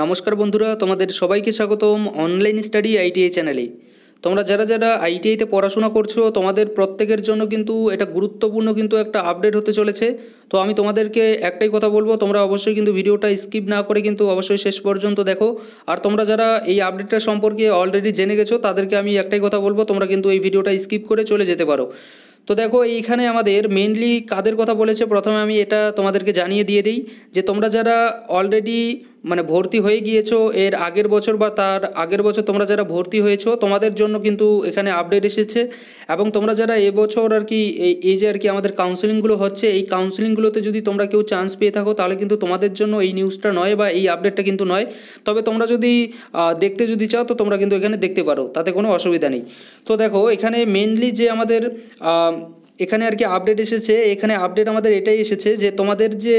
নমস্কার বন্ধুরা, তোমাদের সবাইকে স্বাগতম অনলাইন স্টাডি আইটিআই চ্যানেলে। তোমরা যারা যারা আইটিআইতে পড়াশোনা করছো তোমাদের প্রত্যেকের জন্য কিন্তু এটা গুরুত্বপূর্ণ কিন্তু একটা আপডেট হতে চলেছে। তো আমি তোমাদেরকে একটাই কথা বলবো, তোমরা অবশ্যই কিন্তু ভিডিওটা স্কিপ না করে কিন্তু অবশ্যই শেষ পর্যন্ত দেখো। আর তোমরা যারা এই আপডেটটা সম্পর্কে অলরেডি জেনে গেছো তাদেরকে আমি একটাই কথা বলবো, তোমরা কিন্তু এই ভিডিওটা স্কিপ করে চলে যেতে পারো। তো দেখো এইখানে আমাদের মেইনলি কাদের কথা বলেছে, প্রথমে আমি এটা তোমাদেরকে জানিয়ে দিয়ে দিই যে তোমরা যারা অলরেডি ভর্তি হয়ে গিয়েছো এর আগের বছর বা তার আগের বছর তোমরা যারা ভর্তি হয়েছো তোমাদের জন্য কিন্তু এখানে আপডেট এসেছে। এবং তোমরা যারা এবছর আর কি এই যে আর কি আমাদের কাউন্সেলিংগুলো হচ্ছে, এই কাউন্সেলিংগুলোতে যদি তোমরা কেউ চান্স পেয়ে থাকো তাহলে কিন্তু তোমাদের জন্য এই নিউজটা নয় বা এই আপডেটটা কিন্তু নয়। তবে তোমরা যদি দেখতে যদি চাও তো তোমরা কিন্তু এখানে দেখতে পারো, তাতে কোনো অসুবিধা নেই। তো দেখো এখানে মেনলি যে আমাদের এখানে আর কি আপডেট এসেছে, এখানে আপডেট আমাদের এটাই এসেছে যে তোমাদের যে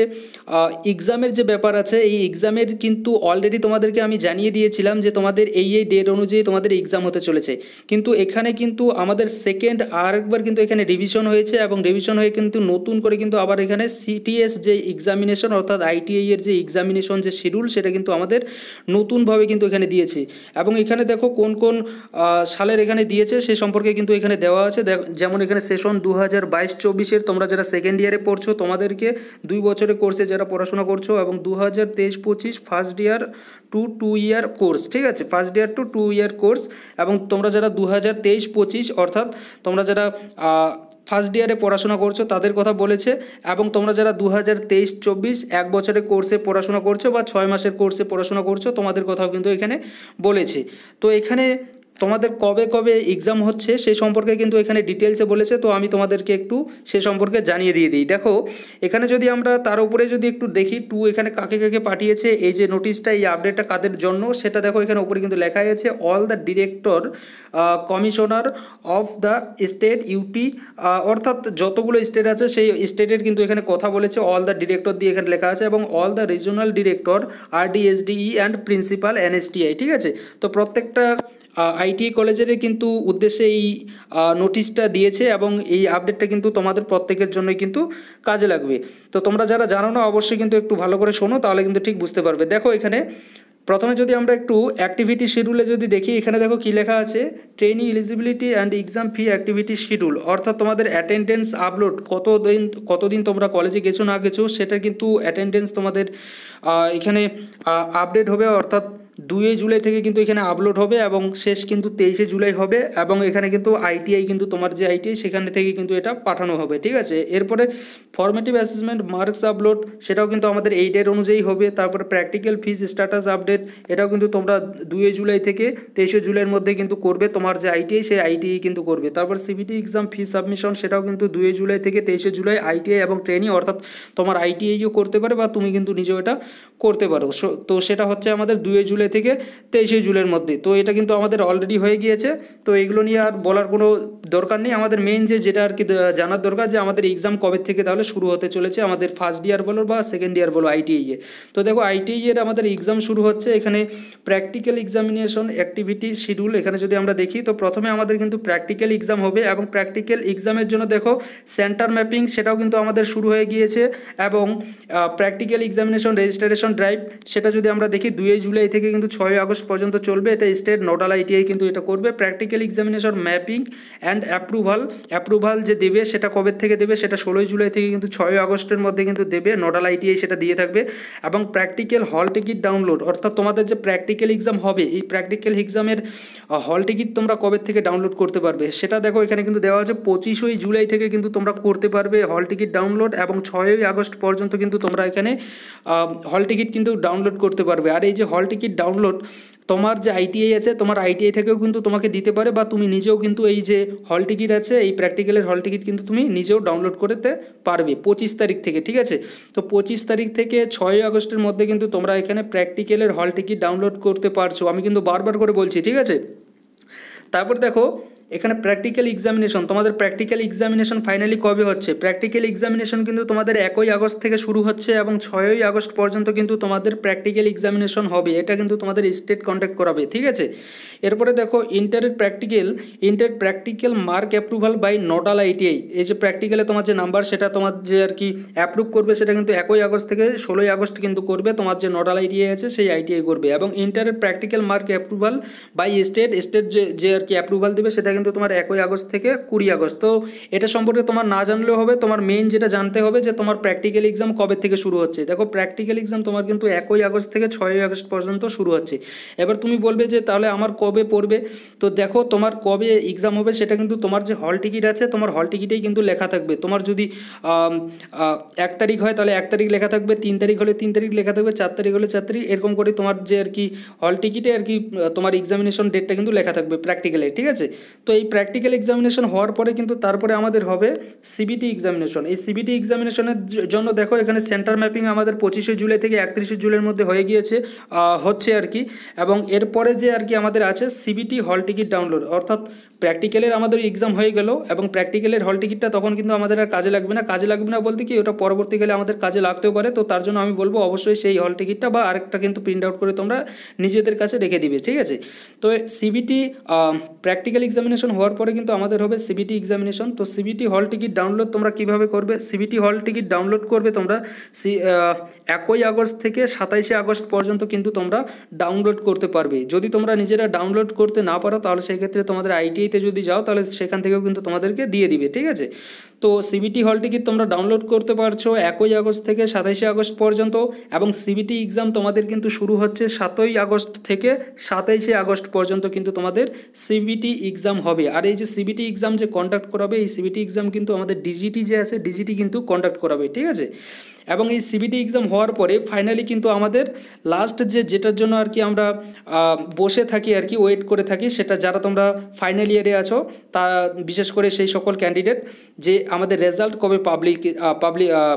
এক্সামের যে ব্যাপার আছে, এই এক্সামের কিন্তু অলরেডি তোমাদেরকে আমি জানিয়ে দিয়েছিলাম যে তোমাদের এই ডেট অনুযায়ী তোমাদের এক্সাম হতে চলেছে। কিন্তু এখানে কিন্তু আমাদের সেকেন্ড আরেকবার কিন্তু এখানে রিভিশন হয়েছে এবং রিভিশন হয়ে কিন্তু নতুন করে কিন্তু আবার এখানে সিটিএস যে এক্সামিনেশন অর্থাৎ আইটিআই এর যে এক্সামিনেশন যে শিডিউল সেটা কিন্তু আমাদের নতুনভাবে কিন্তু এখানে দিয়েছে। এবং এখানে দেখো কোন কোন সালের এখানে দিয়েছে সে সম্পর্কে কিন্তু এখানে দেওয়া আছে। যেমন এখানে সেশন 2022-24 তোমরা যারা সেকেন্ড ইয়ারে পড়ছো তোমাদেরকে 2 বছরের কোর্সে যারা পড়াশোনা করছো, এবং 2023-25 first year to 2 year course, ঠিক আছে, first year to 2 year course. এবং তোমরা যারা 2023-25 অর্থাৎ তোমরা যারা ফার্স্ট ইয়ারে পড়াশোনা করছো তাদের কথা বলেছে। এবং তোমরা যারা 2023-24 এক বছরের কোর্সে পড়াশোনা করছো বা 6 মাসের কোর্সে পড়াশোনা করছো তোমাদের কথাও কিন্তু এখানে বলেছে। তো এখানে তোমাদের কবে কবে এক্সাম হচ্ছে সেই সম্পর্কে কিন্তু এখানে ডিটেলসে বলেছে। তো আমি তোমাদেরকে একটু সে সম্পর্কে জানিয়ে দিয়ে দিই। দেখো এখানে যদি আমরা তার উপরে যদি একটু দেখি এখানে কাকে কাকে পাঠিয়েছে, এই যে নোটিশটা এই আপডেটটা কাদের জন্য সেটা দেখো এখানে উপরে কিন্তু লেখা আছে all the director commissioner of the state UT, অর্থাৎ যতগুলো স্টেট আছে সেই স্টেটের কিন্তু এখানে কথা বলেছে, অল দ্য ডিরেক্টর দিয়ে এখানে লেখা আছে, এবং all the regional director RDSDE and principal NSTI, ঠিক আছে। তো প্রত্যেকটা আইটিআই কলেজের কিন্তু উদ্দেশ্যে এই নোটিশটা দিয়েছে এবং এই আপডেটটা কিন্তু তোমাদের প্রত্যেকের জন্যই কিন্তু কাজে লাগবে। তো তোমরা যারা জানো না অবশ্যই কিন্তু একটু ভালো করে শোনো, তাহলে কিন্তু ঠিক বুঝতে পারবে। দেখো এখানে প্রথমে যদি আমরা একটু অ্যাক্টিভিটি শিডিউলে যদি দেখি, এখানে দেখো কী লেখা আছে, trainee eligibility and exam fee activity schedule, অর্থাৎ তোমাদের অ্যাটেন্ডেন্স আপলোড কতদিন তোমরা কলেজে গেছো না গেছো সেটা কিন্তু অ্যাটেন্ডেন্স তোমাদের এখানে আপডেট হবে, অর্থাৎ 2 জুলাই থেকে কিন্তু এখানে আপলোড হবে এবং শেষ কিন্তু 23 জুলাই হবে। এবং এখানে কিন্তু আইটিআই কিন্তু তোমার যে আইটিআই সেখানে থেকে কিন্তু এটা পাঠানো হবে, ঠিক আছে। এরপরে ফরমেটিভ অ্যাসেসমেন্ট মার্কস আপলোড সেটাও কিন্তু আমাদের এই ডেট অনুযায়ী হবে। তারপরে প্র্যাকটিক্যাল ফিজ স্ট্যাটাস আপডেট এটাও কিন্তু তোমরা 2 জুলাই থেকে 23 জুলাইয়ের মধ্যে কিন্তু করবে, তোমার যে আইটিআই সেই আইটিআই কিন্তু করবে। তারপর সিবিটি এক্সাম ফি সাবমিশন সেটাও কিন্তু 2 জুলাই থেকে 23 জুলাই আইটিআই এবং ট্রেনিং, অর্থাৎ তোমার আইটিআইও করতে পারে বা তুমি কিন্তু নিজেও এটা করতে পারো। তো সেটা হচ্ছে আমাদের 2 জুলাই থেকে 23 জুলাইয়ের মধ্যে। তো এটা কিন্তু আমাদের অলরেডি হয়ে গিয়েছে, তো এগুলো নিয়ে আর বলার কোনো দরকার নেই। আমাদের মেইন যেটা আর কি জানার দরকার যে আমাদের এক্সাম কবে থেকে তাহলে শুরু হতে চলেছে, আমাদের ফার্স্ট ইয়ার বলো বা সেকেন্ড ইয়ার বলো আইটিআইয়ে। তো দেখো আইটিআইয়ের আমাদের এক্সাম শুরু হচ্ছে, এখানে প্র্যাকটিক্যাল এক্সামিনেশন অ্যাক্টিভিটি শিডিউল এখানে যদি আমরা দেখি তো প্রথমে আমাদের কিন্তু প্র্যাকটিক্যাল এক্সাম হবে এবং প্র্যাকটিক্যাল এক্সামের জন্য দেখো সেন্টার ম্যাপিং সেটাও কিন্তু আমাদের শুরু হয়ে গিয়েছে। এবং প্র্যাকটিক্যাল এক্সামিনেশন রেজিস্ট্রেশন ড্রাইভ সেটা যদি আমরা দেখি 2 জুলাই থেকে কিন্তু 6 আগস্ট পর্যন্ত চলবে, এটা স্টেট নোডাল আইটিআই কিন্তু এটা করবে। Practical examination mapping and approval যে দেবে সেটা কবে থেকে দেবে, সেটা 16 জুলাই থেকে কিন্তু 6 আগস্টের মধ্যে কিন্তু দেবে, নোডাল আইটিআই সেটা দিয়ে থাকবে। এবং প্র্যাকটিক্যাল হল টিকিট ডাউনলোড, অর্থাৎ তোমাদের যে প্র্যাকটিক্যাল এক্সাম হবে এই প্র্যাকটিক্যাল এক্সামের হল টিকিট তোমরা কবে থেকে ডাউনলোড করতে পারবে সেটা দেখো এখানে কিন্তু দেওয়া আছে 25 জুলাই থেকে কিন্তু তোমরা করতে পারবে হল টিকিট ডাউনলোড, এবং 6 আগস্ট পর্যন্ত কিন্তু তোমরা এখানে হল টিকিট কিন্তু ডাউনলোড করতে পারবে। আর এই যে হল টিকিট ডাউনলোড তোমার যে আইটিআই আছে তোমার আইটিআই থেকেও কিন্তু তোমাকে দিতে পারে, বা তুমি নিজেও কিন্তু এই যে হল টিকিট আছে এই প্র্যাকটিক্যালের হল টিকিট কিন্তু তুমি নিজেও ডাউনলোড করতে পারবে 25 তারিখ থেকে, ঠিক আছে। তো 25 তারিখ থেকে 6 আগস্টের মধ্যে কিন্তু তোমরা এখানে প্র্যাকটিক্যালের হল টিকিট ডাউনলোড করতে পারছো, আমি কিন্তু বারবার করে বলছি, ঠিক আছে। তারপর দেখো এখানে প্র্যাকটিক্যাল এক্সামিনেশন, তোমাদের প্র্যাকটিক্যাল এক্সামিনেশন ফাইনালি কবে হচ্ছে। প্র্যাকটিক্যাল এক্সামিনেশন কিন্তু তোমাদের 1ই আগস্ট থেকে শুরু হচ্ছে এবং 6ই আগস্ট পর্যন্ত কিন্তু তোমাদের প্র্যাকটিক্যাল এক্সামিনেশন হবে। এটা কিন্তু তোমাদের স্টেট কন্ডাক্ট করাবে, ঠিক আছে। এরপরে দেখো inter practical mark approval by nodal ITI. এই যে প্র্যাকটিক্যালে তোমার যে নাম্বার সেটা তোমার যে আর কি অ্যাপ্রুভ করবে সেটা কিন্তু 1ই আগস্ট থেকে 16ই আগস্ট কিন্তু করবে, তোমার যে নোডাল আইটিআই আছে সেই আইটিআই করবে। এবং ইন্টারের practical mark approval by state যে আর কি অ্যাপ্রুভাল দেবে সেটা কিন্তু তোমার 1ই আগস্ট থেকে 20 আগস্ট। তো এটা সম্পর্কে তোমার না জানলেও হবে, তোমার মেইন যেটা জানতে হবে যে তোমার প্র্যাকটিক্যাল এক্সাম কবে থেকে শুরু হচ্ছে। দেখো প্র্যাকটিক্যাল এক্সাম তোমার কিন্তু 1ই আগস্ট থেকে 6ই আগস্ট পর্যন্ত শুরু হচ্ছে। এবার তুমি বলবে যে তাহলে আমার কবে পড়বে, তো দেখো তোমার কবে এক্সাম হবে সেটা কিন্তু তোমার যে হল টিকিট আছে তোমার হল টিকিটেই কিন্তু লেখা থাকবে। তোমার যদি 1 তারিখ হয় তাহলে 1 তারিখ লেখা থাকবে, 3 তারিখ হলে 3 তারিখ লেখা থাকবে, 4 তারিখ হলে 4 তারিখ, এরকম করে তোমার যে আর কি হল টিকিটে আর কি তোমার এক্সামিনেশন ডেটটা কিন্তু লেখা থাকবে প্র্যাকটিক্যালে, ঠিক আছে। তো এই প্র্যাকটিক্যাল এক্সামিনেশন হওয়ার পরে কিন্তু তারপরে আমাদের হবে সিবিটি এক্সামিনেশন। এই সিবিটি এক্সামিনেশনের জন্য দেখো এখানে সেন্টার ম্যাপিং আমাদের 25শে জুলাই থেকে 31শে জুলাইয়ের মধ্যে হয়ে গিয়েছে, হচ্ছে আর কি। এবং এরপরে যে আর কি আমাদের আছে সিবিটি হল টিকিট ডাউনলোড, অর্থাৎ প্র্যাকটিক্যালের আমাদের এক্সাম হয়ে গেল এবং প্র্যাকটিক্যালের হল টিকিটটা তখন কিন্তু আমাদের আর কাজে লাগবে না বলতে কি ওটা পরবর্তীকালে আমাদের কাজে লাগতেও পারে। তো তার জন্য আমি বলবো অবশ্যই সেই হল টিকিটটা বা আরেকটা কিন্তু প্রিন্ট আউট করে তোমরা নিজেদের কাছে রেখে দিবে, ঠিক আছে। তো সিবিটি প্র্যাকটিক্যাল এক্সামিনেশন হওয়ার পরে কিন্তু আমাদের হবে সিবিটি এক্সামিনেশন। তো সিবিটি হল টিকিট ডাউনলোড তোমরা কিভাবে করবে, সিবিটি হল টিকিট ডাউনলোড করবে তোমরা 1ই আগস্ট থেকে 27শে আগস্ট পর্যন্ত কিন্তু তোমরা ডাউনলোড করতে পারবে। যদি তোমরা নিজেরা ডাউনলোড করতে না পারো তাহলে সেই ক্ষেত্রে তোমাদের আইটিআইতে যদি যাও তাহলে সেখান থেকেও কিন্তু তোমাদেরকে দিয়ে দিবে, ঠিক আছে। তো সিবিটি হল টিকিট তোমরা ডাউনলোড করতে পারছো 1ই আগস্ট থেকে 27শে আগস্ট পর্যন্ত। এবং সিবিটি এক্সাম তোমাদের কিন্তু শুরু হচ্ছে 7ই আগস্ট থেকে 27শে আগস্ট পর্যন্ত কিন্তু তোমাদের সিবিটি এক্সাম হবে। আর এই যে সিবিটি এক্সাম যে কন্ডাক্ট করাবে এই সিবিটি এক্সাম কিন্তু আমাদের ডিজিটি যে আছে ডিজিটি কিন্তু কন্ডাক্ট করাবে, ঠিক আছে। এবং এই সিবিটি এক্সাম হওয়ার পরে ফাইনালি কিন্তু আমাদের লাস্ট যেটার জন্য আর কি আমরা বসে থাকি আর কি ওয়েট করে থাকি, সেটা যারা তোমরা ফাইনাল ইয়ারে আছো তা বিশেষ করে সেই সকল ক্যান্ডিডেট যে আমাদের রেজাল্ট কবে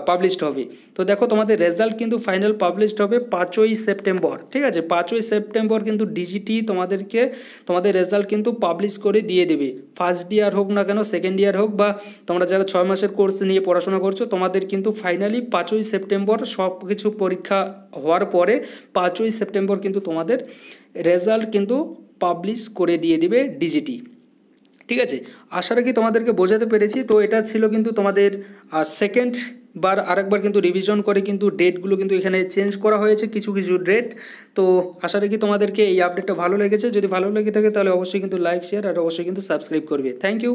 পাবলিশড হবে। তো দেখো তোমাদের রেজাল্ট কিন্তু ফাইনাল পাবলিশড হবে 5ই সেপ্টেম্বর, ঠিক আছে। 5ই সেপ্টেম্বর কিন্তু ডিজিটি তোমাদের রেজাল্ট কিন্তু পাবলিশ করে দিয়ে দেবে। ফার্স্ট ইয়ার হোক না কেন, সেকেন্ড ইয়ার হোক, বা তোমরা যারা 6 মাসের কোর্স নিয়ে পড়াশোনা করছো তোমাদের কিন্তু ফাইনালি 5ই সেপ্টেম্বর সব কিছু পরীক্ষা হওয়ার পরে 5ই সেপ্টেম্বর কিন্তু তোমাদের রেজাল্ট কিন্তু পাবলিশ করে দিয়ে দিবে ডিজিটি, ঠিক আছে। আশা রাখি তোমাদেরকে বোঝাতে পেরেছি। তো এটা ছিল কিন্তু তোমাদের সেকেন্ড বার আরেকবার কিন্তু রিভিশন করে কিন্তু ডেটগুলো কিন্তু এখানে চেঞ্জ করা হয়েছে কিছু ডেট। তো আশা রাখি তোমাদেরকে এই আপডেটটা ভালো লেগেছে। যদি ভালো লেগে থাকে তাহলে অবশ্যই কিন্তু লাইক শেয়ার আর অবশ্যই কিন্তু সাবস্ক্রাইব করবে। Thank you.